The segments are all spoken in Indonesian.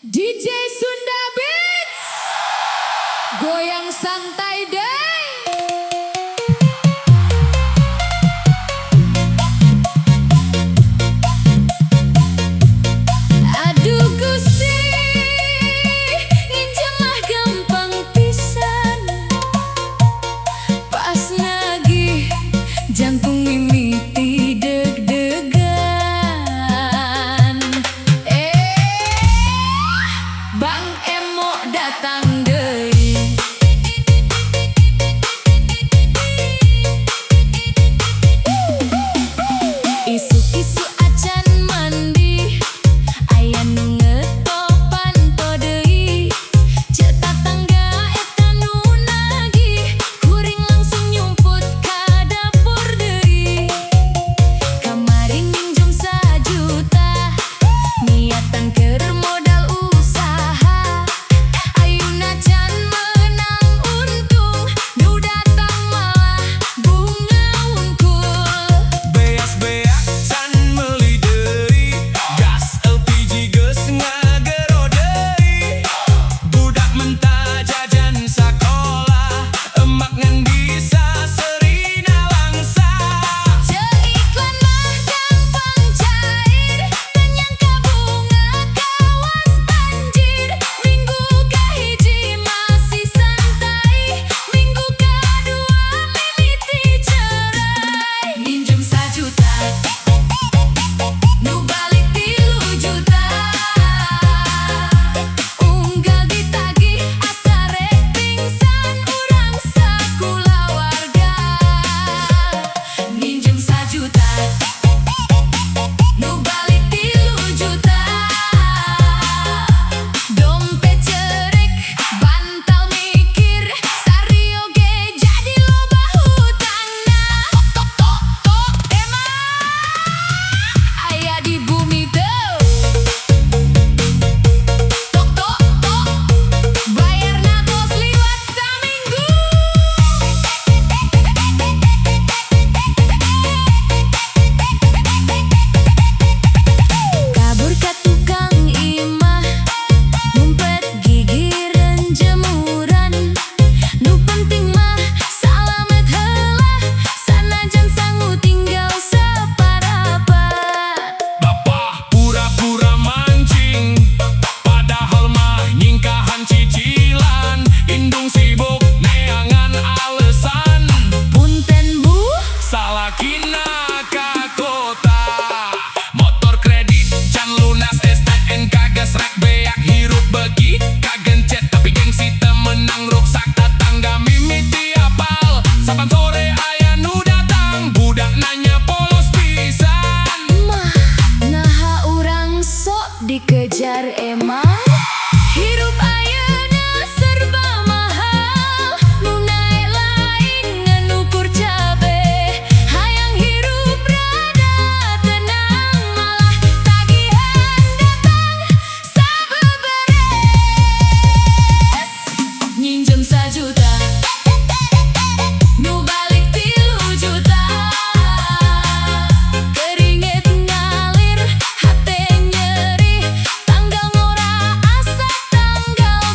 DJ Sunda Beats, goyang santai deh. Aduh Gusti, nginjem mah gampang pisan. Pas nagih jantung mimiti deg-degan. Bang Emo datang deui. Isu-isu acan mandi, aya nu ngetopan to deui. Ceuk tatangga eta nu nagih, kuring langsung nyumput ka dapur deui. Kamari minjem 1 juta, niatan keur modal usaha. Ayeuna can meunang untung, nu datang malah bunga wungkul. Beas-beak can meuli deui, gas LPG geus ngagero deui. Budak menta jajan sakola, emak ngan bisa serina langsa. Ceuk iklan mah gampang cair, teu nyangka bunga kawas banjir. Minggu kahiji masih santai, minggu kadua mimiti cerai. Minjem 1 juta, nu balik 3 juta. Unggal ditagih asa rek pingsan urang sakulawarga. Minjem 1 juta, nu balik 3 juta. Dompet cerek, bantal mikir, sari oge jadi loba hutangna. Tok tok tok emang aya di bumi teu. Tok tok tok, bayarna tos liwat saminggu. Kabur ka tukang imah, ngumpet gigireun jemuran. Nu penting mah salamet heula, sanajan sangu tinggal saparapat. Bapak pura-pura mancing, padahal mah nyingkahan cicilan. Indung sibuk neangan alesan, Punten Bu, salakina ka kota. Motor kredit can lunas, STNK gesrek beak hirup beuki kagencet. Tapi gengsi teu meunang ruksak tetangga mimiti apal. Saban sore aya nu datang, budak nanya polos pisan. mah naha urang sok dikejar emang. Hirup ayeuna serba mahal, nu nae lain ngan ukur cabe. Hayang hirup rada tenang, malah tagihan datang sabeberes. Nyinjem 1 juta, nu balik 3 juta. Keringet ngalir, hate nyeri, tanggal ngora asa tanggal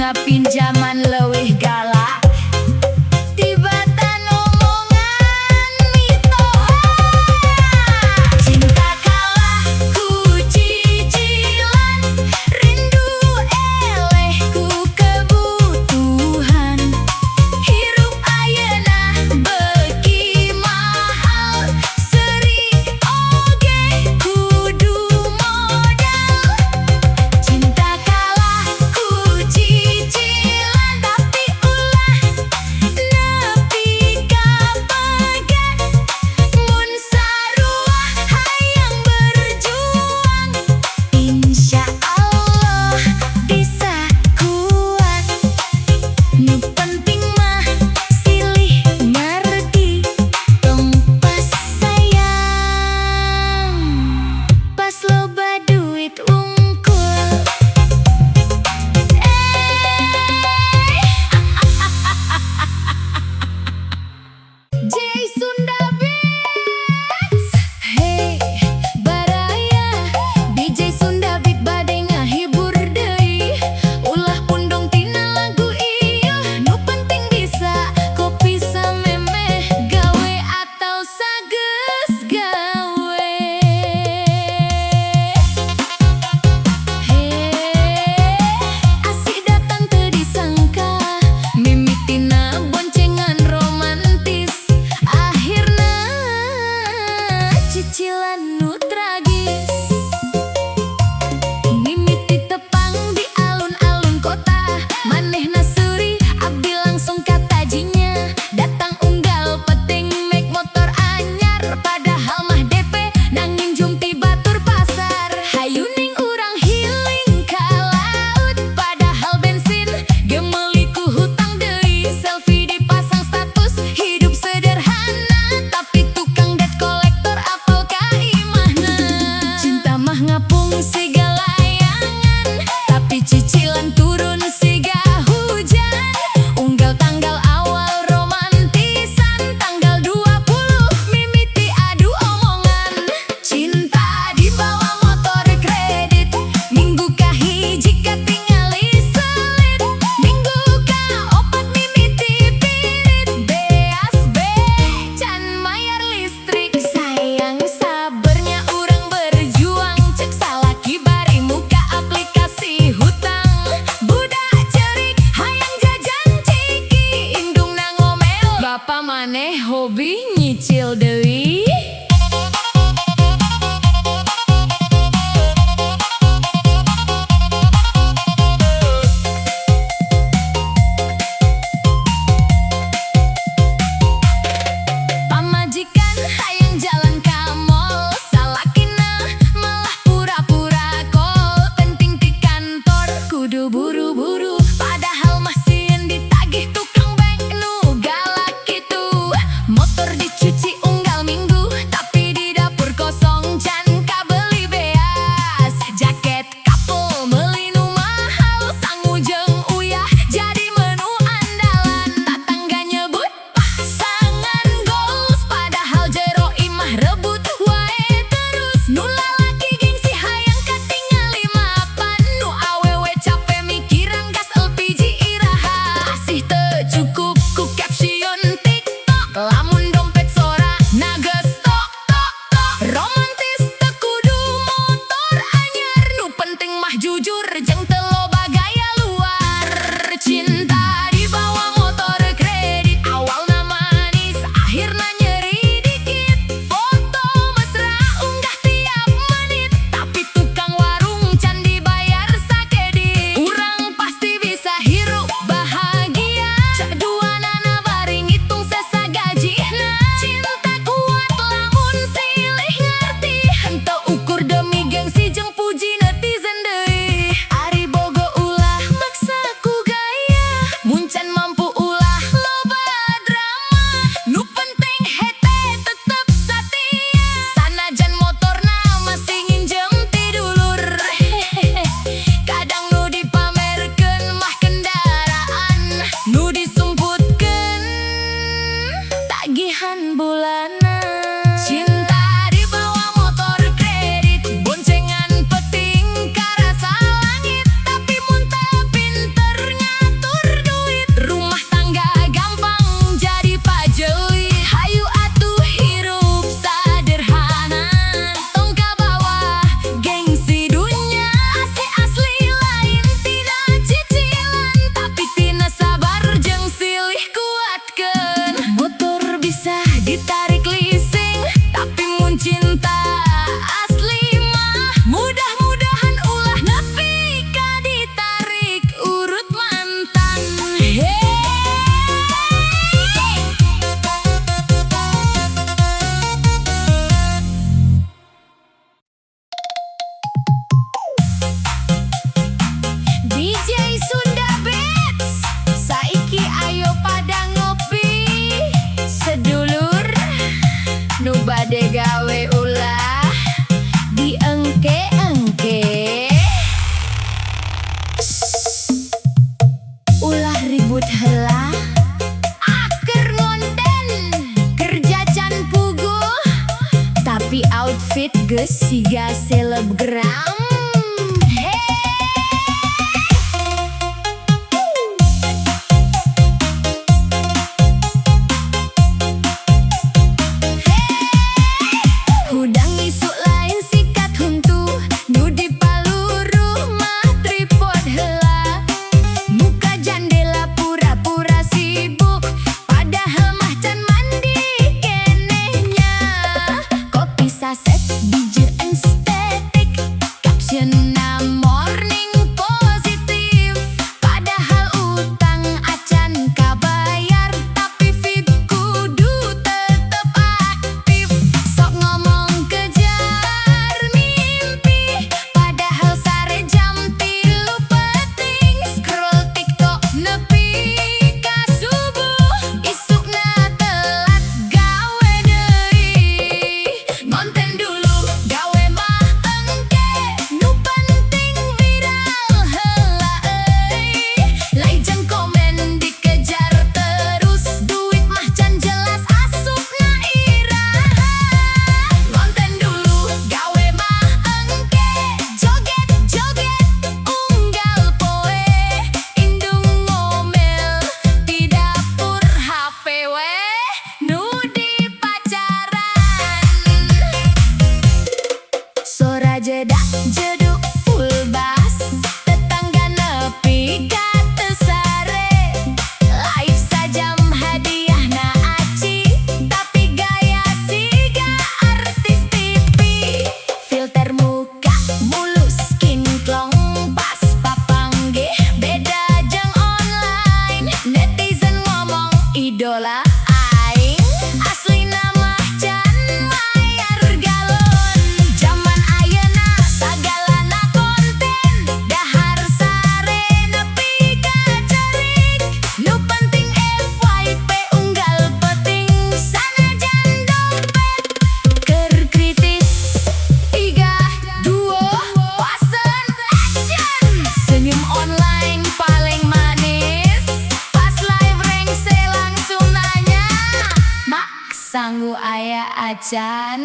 minta pinjaman leuwih galak. Tibatan omongan mitoha. Cinta kalah ku cicilan, rindu eleh ku kebutuhan. Hirup ayeuna beuki mahal, seuri oge kudu modal. Cinta kalah ku cicilan, tapi ulah nepi ka pagat. Mun sarua hayang berjuang, insya Allah bisa kuat. Nu penting mah silih ngerti, tong pas sayang, pas loba duit wungkul. Jay Sunda Beats. Hey, baraya DJ Sunda Beat bade ngahibur deui. Ulah pundong tina lagu ieu, nu penting bisa kopi samemeh gawe atau sageus gawe. Asih datang teu disangka, mimitina boncengan romantis. Akhirna cicilan nu tragis. Mimiti tepang di alun-alun kota, manehna seuri abdi langsung katajinya. Datang unggal peting make motor anyar, padahal mah DP nanging jumti batur pasar. Hayu ning urang healing ka laut, padahal bensin gemeuli ku hutang deui. Selfie dipasang status hidup sederhana, tapi tukang debt collector apal ka imahna. Cinta mah ngapung siga layangan, tapi cicilan turun siga hujan. Unggal tanggal awal romantisan, tanggal 20 mimiti adu omongan. Cinta dibawa motor kredit, minggu kahiji katingali selit. Minggu ka opat mimiti pirit, beas be can mayar listrik. Sayang sabernya urang berjuang, cek salaki bari muka aplikasi hutang. Budak cerik hayang jajan ciki, indungna ngomel, bapa maneh hobi nyicil deui. Pamajikan hayang jalan ka mall, salakina malah pura-pura call. Penting di kantor kudu buru-buru, padahal masih ditagih tukang bank nu galak kitu. Motor dicuci unggal minggu, tapi di dapur kosong can kabeli beas. Jaket couple meuli nu mahal, sangu jeung uyah jadi menu andalan. Tatangga nyebut pasangan goals, padahal jero imah rebut wae terus. Nu lalaki gengsi hayang katingali mapan, nu awewe capek mikir ribut heula aker ngonten kerja can puguh tapi outfit geus siga selebgram. Hudang isuk lain sikat huntu nu di paluru mah tripod heula muka jandela pura-pura sibuk padahal mah can mandi kenehnya kopi saset bijeu estetik captionna morning positif padahal utang acan kabayar tapi fit kudu tetep aktif sok ngomong kejar mimpi padahal sare jam 3 penting scroll TikTok nepi ka subuh isukna telat gawe deui ngonten dulu gawe mah engke nu penting viral heula euy lajeng komen dikejar terus duit mah can jelas asupna iraha ngonten dulu gawe mah engke joget-joget unggal poe indung ngomel di dapur HP we nu di pacaran sora jedak jeduk full bass tetangga nepi ka teu sare live sajam hadiahna aci tapi gaya siga artis TV filter muka mulus skin klong pas papanggih beda jeung online netizen ngomong idola aing aslina mah can mayar galon zaman ayeuna sagalana konten dahar sare nepi ka cerik nu penting FYP unggal penting sanajan dompet keur kritis iga duo pasen action senyum online paling manis pas live rengse langsung nanya mak sanggu aya acan